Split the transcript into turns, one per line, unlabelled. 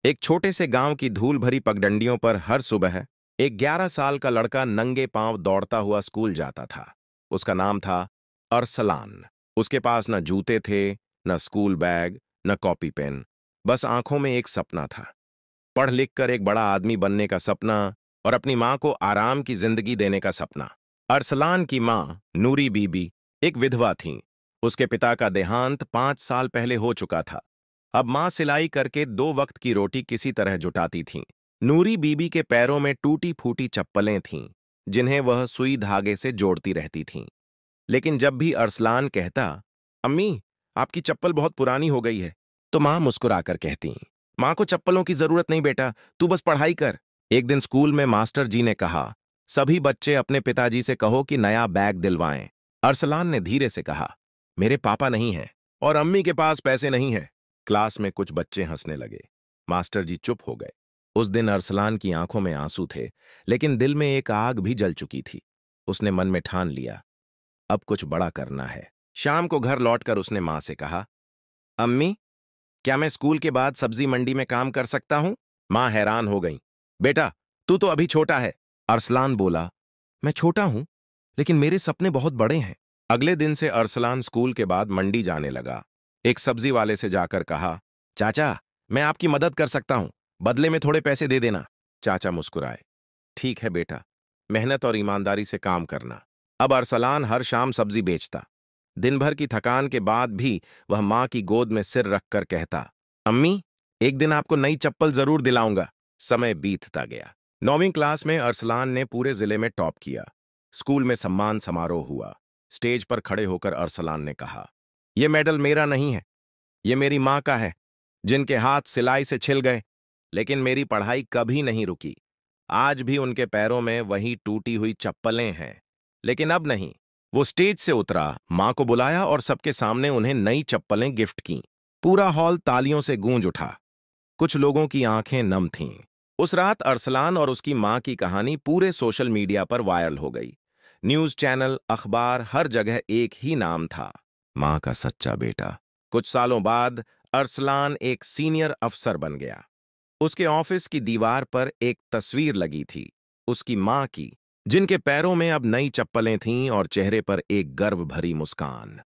एक छोटे से गांव की धूल भरी पगडंडियों पर हर सुबह एक 11 साल का लड़का नंगे पांव दौड़ता हुआ स्कूल जाता था। उसका नाम था अरसलान। उसके पास न जूते थे, न स्कूल बैग, न कॉपी पेन। बस आंखों में एक सपना था, पढ़ लिख कर एक बड़ा आदमी बनने का सपना और अपनी माँ को आराम की जिंदगी देने का सपना। अरसलान की माँ नूरी बीबी एक विधवा थीं। उसके पिता का देहांत 5 साल पहले हो चुका था। अब माँ सिलाई करके 2 वक्त की रोटी किसी तरह जुटाती थीं। नूरी बीबी के पैरों में टूटी फूटी चप्पलें थीं, जिन्हें वह सुई धागे से जोड़ती रहती थीं। लेकिन जब भी अरसलान कहता, अम्मी, आपकी चप्पल बहुत पुरानी हो गई है, तो माँ मुस्कुराकर कहती, माँ को चप्पलों की जरूरत नहीं बेटा, तू बस पढ़ाई कर। एक दिन स्कूल में मास्टर जी ने कहा, सभी बच्चे अपने पिताजी से कहो कि नया बैग दिलवाएं। अरसलान ने धीरे से कहा, मेरे पापा नहीं हैं और अम्मी के पास पैसे नहीं हैं। क्लास में कुछ बच्चे हंसने लगे। मास्टर जी चुप हो गए। उस दिन अरसलान की आंखों में आंसू थे, लेकिन दिल में एक आग भी जल चुकी थी। उसने मन में ठान लिया, अब कुछ बड़ा करना है। शाम को घर लौटकर उसने मां से कहा, अम्मी, क्या मैं स्कूल के बाद सब्जी मंडी में काम कर सकता हूं? मां हैरान हो गई। बेटा, तू तो अभी छोटा है। अरसलान बोला, मैं छोटा हूं, लेकिन मेरे सपने बहुत बड़े हैं। अगले दिन से अरसलान स्कूल के बाद मंडी जाने लगा। एक सब्जी वाले से जाकर कहा, चाचा, मैं आपकी मदद कर सकता हूं, बदले में थोड़े पैसे दे देना। चाचा मुस्कुराए, ठीक है बेटा, मेहनत और ईमानदारी से काम करना। अब अरसलान हर शाम सब्जी बेचता। दिन भर की थकान के बाद भी वह मां की गोद में सिर रखकर कहता, अम्मी, एक दिन आपको नई चप्पल जरूर दिलाऊंगा। समय बीतता गया। 9वीं क्लास में अरसलान ने पूरे जिले में टॉप किया। स्कूल में सम्मान समारोह हुआ। स्टेज पर खड़े होकर अरसलान ने कहा, यह मेडल मेरा नहीं है, यह मेरी मां का है, जिनके हाथ सिलाई से छिल गए, लेकिन मेरी पढ़ाई कभी नहीं रुकी। आज भी उनके पैरों में वही टूटी हुई चप्पलें हैं। लेकिन अब नहीं। वो स्टेज से उतरा, मां को बुलाया और सबके सामने उन्हें नई चप्पलें गिफ्ट की। पूरा हॉल तालियों से गूंज उठा। कुछ लोगों की आंखें नम थीं। उस रात अरसलान और उसकी मां की कहानी पूरे सोशल मीडिया पर वायरल हो गई। न्यूज चैनल, अखबार, हर जगह एक ही नाम था, मां का सच्चा बेटा। कुछ सालों बाद अरसलान एक सीनियर अफसर बन गया। उसके ऑफिस की दीवार पर एक तस्वीर लगी थी, उसकी मां की, जिनके पैरों में अब नई चप्पलें थीं और चेहरे पर एक गर्व भरी मुस्कान।